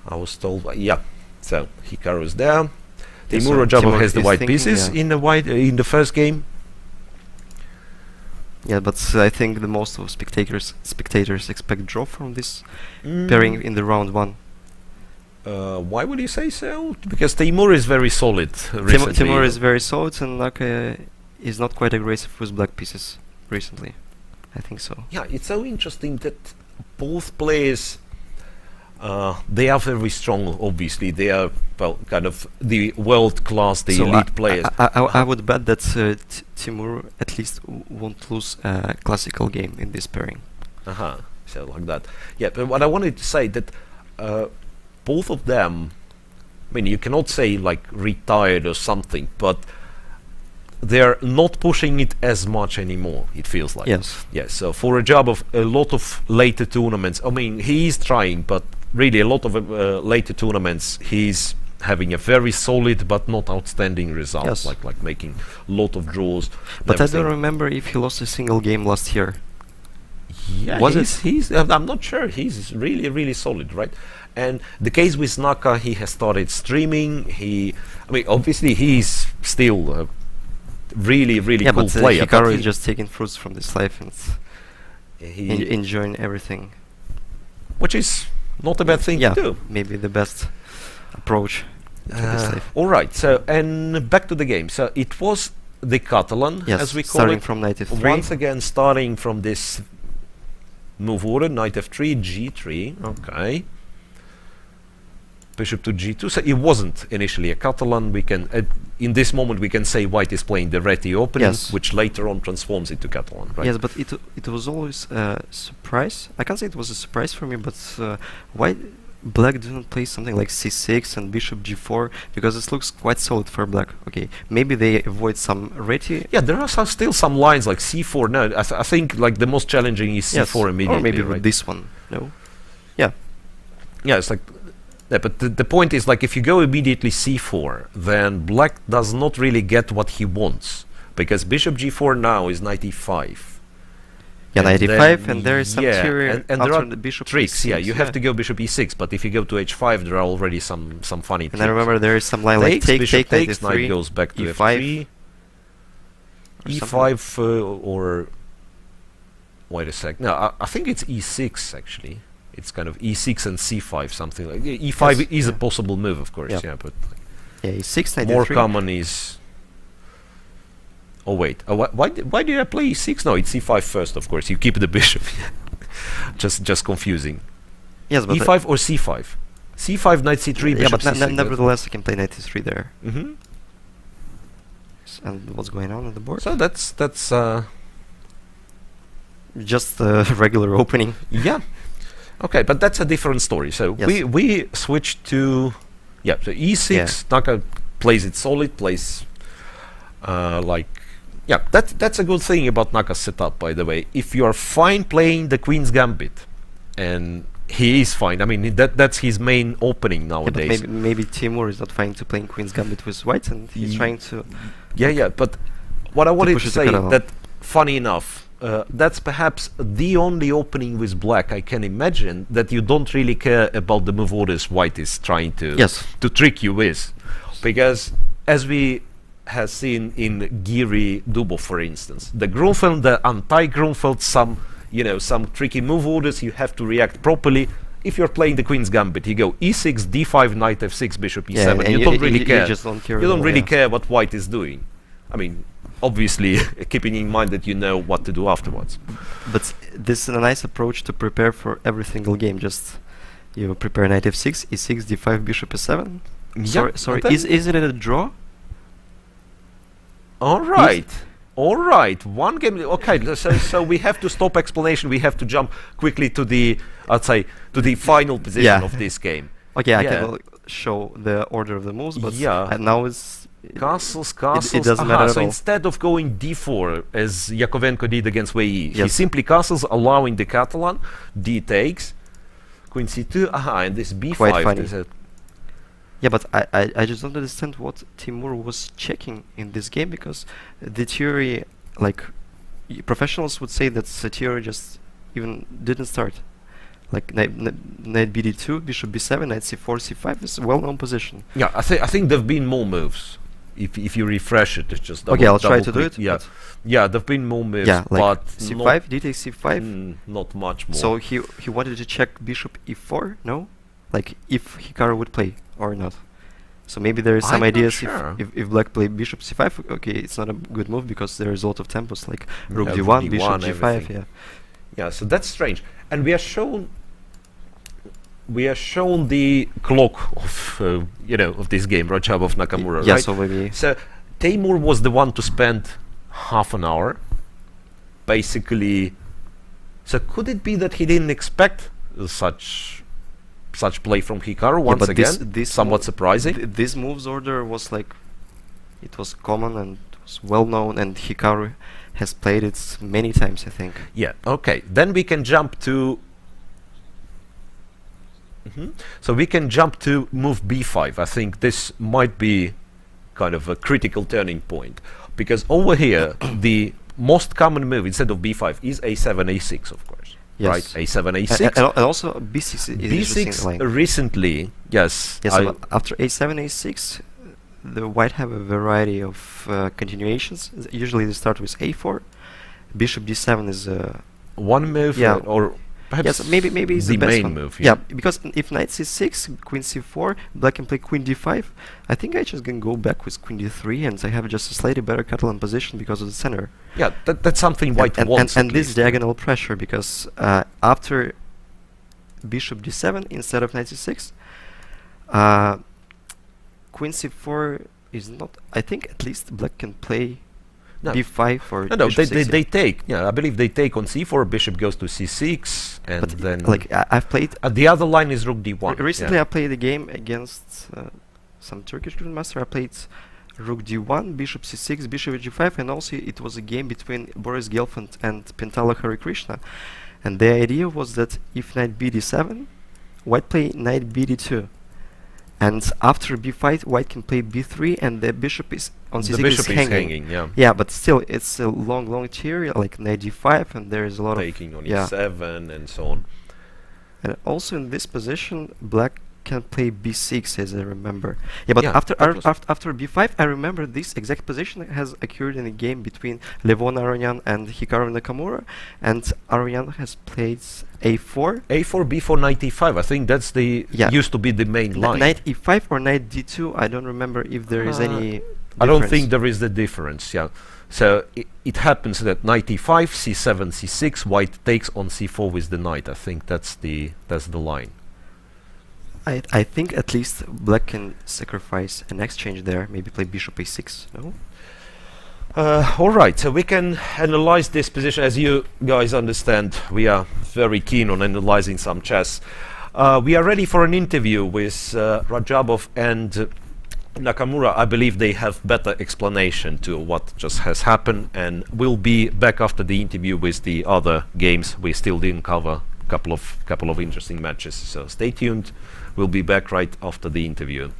I was told, yeah. So Hikaru is there. Yes, Teimour Radjabov Teimour has the is white thinking, pieces yeah. in the first game. Yeah, but I think the most of spectators expect draw from this pairing in the round one. Why would you say so? Because Teimour is very solid recently. Teimour is very solid, and Naka is not quite aggressive with black pieces recently. I think so. Yeah, it's so interesting that both players, they are very strong. Obviously, they are kind of the world class, the So elite players. I would bet that Teimour at least won't lose a classical game in this pairing. So like that. Yeah, but what I wanted to say that both of them, I mean, you cannot say like retired or something, but they're not pushing it as much anymore, it feels like. Yes. Yes, so for Radjabov, a lot of later tournaments, I mean, he's trying, but really a lot of later tournaments, he's having a very solid but not outstanding result, Yes. like making a lot of draws. But I everything. don't remember if he lost a single game last year. Yeah, Was he's I'm not sure. He's really solid, right? And the case with Naka, he has started streaming. I mean, obviously he's still a really cool but player. Hikaru is just taking fruits from this life and he enjoying everything. which is not a bad thing Yeah, to do. maybe the best approach to this life. All right. So and back to the game. So it was the Catalan, Yes, as we call starting it. from knight f3. Once again, starting from this move order, knight f3, g3. Okay. Bishop to g2. So it wasn't initially a Catalan. We can, in this moment, we can say white is playing the Reti opening, Yes. which later on transforms into Catalan, right? Yes, but it was always a surprise. I can't say it was a surprise for me, but why black didn't play something like c6 and bishop g4, because this looks quite solid for black. Okay, maybe they avoid some Reti. Yeah, there are still some lines like c4. No, I think like the most challenging is Yes, c4 immediately, or maybe right? with this one. No. Yeah, it's like. Yeah, but the point is, like, if you go immediately c4, then black does not really get what he wants, because bishop g4 now is knight e5. Yeah, And knight then- e5, and there is some yeah, theory and there after are the bishop tricks. Yeah, e6, you have to go bishop e6, but if you go to h5, there are already some funny And tricks. I remember there is some line like take, bishop knight takes, f3, knight goes back to e5, f3, or something. e5, or wait a sec. No, I think it's e6 actually. It's kind of e6 and c5, something like e5 Yes, is a yeah. possible move, of course. Yeah. Yeah, but Yeah, e6, knight more e3. common is. Oh wait, why did I play e6? No, it's e5 first, of course. You keep the bishop. just confusing. Yes, but e5 or c5? c5, knight c3, yeah, bishop but c6. nevertheless, I can play knight e3 there. Mm-hmm. And what's going on the board? So that's Just a regular opening. yeah. Okay, but that's a different story. So Yes. we switched to so e6. Yeah. Naka plays it solid, plays that's a good thing about Naka's setup, by the way. If you are fine playing the Queen's Gambit, and he is fine. I mean that's his main opening Yeah, but nowadays. maybe Teimour is not fine to playing Queen's Gambit with white, and he's trying to. Yeah, but what I wanted push to it to say Catalan. that, funny enough, that's perhaps the only opening with black I can imagine that you don't really care about the move orders white is trying to trick you with, because as we have seen in Giri Dubov, for instance, the Grunfeld, the anti-Grunfeld, some tricky move orders, you have to react properly. If you're playing the Queen's Gambit, you go e6, d5, knight f6, bishop e7. and you don't really care. You just don't care. You at don't all, really yeah. care what white is doing. I mean, obviously, keeping in mind that you know what to do afterwards. But this is a nice approach to prepare for every single game. Just you prepare knight f6, e6, d5, bishop e7. Sorry, is it a draw? All right. One game. Okay, so we have to stop explanation. We have to jump quickly to the, to the final position of this game. Okay, I can show the order of the moves, but now it's castles. It doesn't matter at so all. instead of going d4 as Yakovenko did against Wei Yi, he simply castles, allowing the Catalan. D takes, Queen c2. And this b5. Quite funny. Yeah, but I just don't understand what Teimour was checking in this game, because the theory, like professionals would say that the theory just even didn't start. Like knight bd2, bishop b7, knight c4, c5 is a well-known position. Yeah, I think there've been more moves. If you refresh it, it's just okay. I'll try to do it. Yeah, yeah, there've been more moves. Yeah, like but c5, d takes c5. Not much more. So he wanted to check bishop e4. No, like if Hikaru would play or not. So maybe there is some ideas sure. if black play bishop c5. Okay, it's not a good move because there is a lot of tempos like rook yeah, d1, bishop g5. Everything. Yeah. Yeah, so that's strange, and we are shown the clock of of this game, Radjabov Nakamura. Yeah, right? so maybe. So Teimour was the one to spend half an hour, basically. So could it be that he didn't expect such play from Hikaru once again? This somewhat surprising. This moves order was like, it was common and was well known, and Hikaru has played it many times, I think. Yeah. Okay. Then we can jump to. So we can jump to move b5. I think this might be kind of a critical turning point, because over here the most common move instead of b5 is a7, a6, of course. Yes. Right, a7, a6, and also b6 is b6 recently. Yes. Yes. So after a7, a6, the white have a variety of continuations. Usually they start with a4. Bishop d7 is one move, yeah, or perhaps yes, maybe it's the best main one. move. Yeah, because if knight c6, queen c4, black can play queen d5. I think I just can go back with queen d3, and I have just a slightly better Catalan position because of the center. Yeah, that's something white wants. And this diagonal pressure, because after bishop d7 instead of knight c6, queen c4 is not. I think at least black can play b5 or no, bishop they take. Yeah, I believe they take on c4. Bishop goes to c6, and but then like I've played. The other line is rook d1. Recently, I played a game against some Turkish grandmaster. I played rook d1, bishop c6, bishop g5, and also it was a game between Boris Gelfand and Pintala Harikrishna. And the idea was that if knight bd7, white play knight bd2. And after b5, white can play b3, and the bishop is on c6 is hanging. Yeah. Yeah, but still, it's a long tier, like knight d5, and there is a lot taking of on e7 and so on. And also in this position, black can play b6, as I remember. Yeah, but after b5, I remember this exact position has occurred in a game between Levon Aronyan and Hikaru Nakamura, and Aronyan has played a4. a4, b4, knight e5. I think that's the used to be the main line. Knight e5 or knight d2. I don't remember if there is any difference. I don't think there is the difference. Yeah. So it happens that knight e5, c7, c6. White takes on c4 with the knight. I think that's the line. I think at least black can sacrifice an exchange there, maybe play bishop a6, no? Alright, so we can analyze this position. As you guys understand, we are very keen on analyzing some chess. We are ready for an interview with Radjabov and Nakamura. I believe they have better explanation to what just has happened, and we'll be back after the interview with the other games. We still didn't cover couple of interesting matches, so stay tuned. We'll be back right after the interview.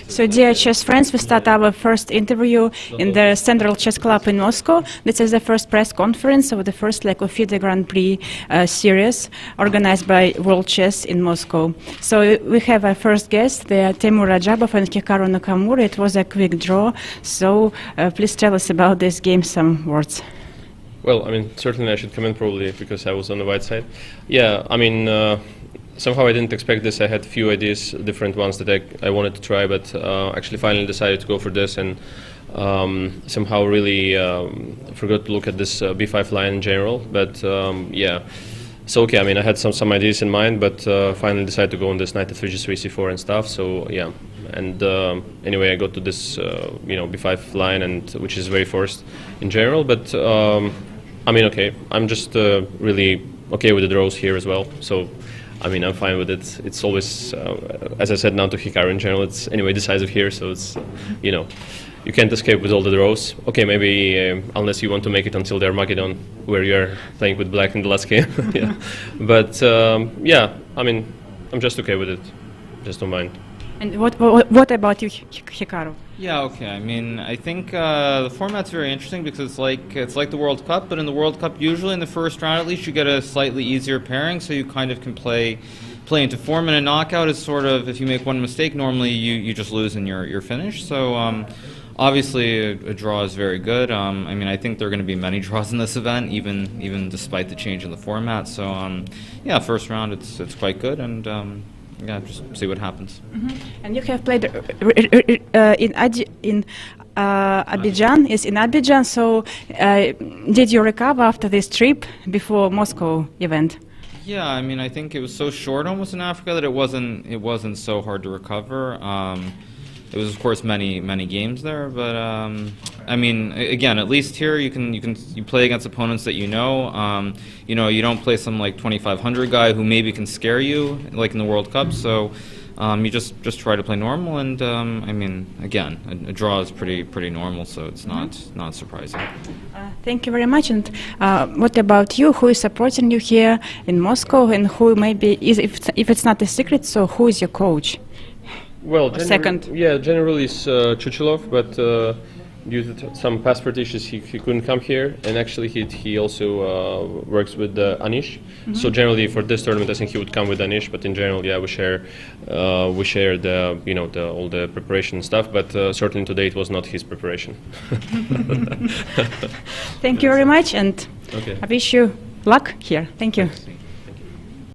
So, dear chess friends, we start our first interview in the Central Chess Club in Moscow. This is the first press conference of the first leg of FIDE Grand Prix series organized by World Chess in Moscow. So we have our first guest, they are Teimour Radjabov and Hikaru Nakamura. It was a quick draw, so please tell us about this game, some words. Well, I mean, certainly I should comment probably because I was on the white side. Yeah, I mean, somehow I didn't expect this. I had few ideas, different ones that I wanted to try, but actually finally decided to go for this, and somehow really forgot to look at this b5 line in general. But yeah, so okay, I mean, I had some ideas in mind, but finally decided to go on this knight f3, g3, c4 and stuff. So yeah, and anyway, I got to this b5 line, and which is very forced in general. But I mean, okay, I'm just really okay with the draws here as well. So I mean, I'm fine with it. It's always, as I said now to Hikaru in general, it's anyway decisive here, so it's, you can't escape with all the draws. Okay, maybe unless you want to make it until the Armageddon, where you're playing with black in the last game. Yeah, but yeah, I mean, I'm just okay with it. Just don't mind. And what about you, Hikaru? Yeah, okay. I mean, I think the format's very interesting because it's like the World Cup, but in the World Cup, usually in the first round, at least you get a slightly easier pairing, so you kind of can play into form. And a knockout is sort of, if you make one mistake, normally you just lose and you're finished. So obviously a draw is very good. I mean, I think there are going to be many draws in this event, even despite the change in the format. So yeah, first round it's quite good, and yeah, just see what happens. And you have played in Abidjan. Is in Abidjan. So did you recover after this trip before Moscow event? Yeah, I mean, I think it was so short almost in Africa that it wasn't so hard to recover. It was, of course, many games there, but I mean, again, at least here you play against opponents that you know. You don't play some like 2,500 guy who maybe can scare you like in the World Cup. So you just try to play normal, and I mean, again, a draw is pretty normal, so it's not surprising. Thank you very much. And what about you? Who is supporting you here in Moscow, and who maybe is, if it's not a secret, so who is your coach? Well, second. Yeah, generally it's Chuchilov, but due to some passport issues, he couldn't come here, and actually he also works with Anish. So generally for this tournament, I think he would come with Anish, but in general, yeah, we share the all the preparation stuff, but certainly today it was not his preparation. Thank you very much, and okay. I wish you luck here. Thank you.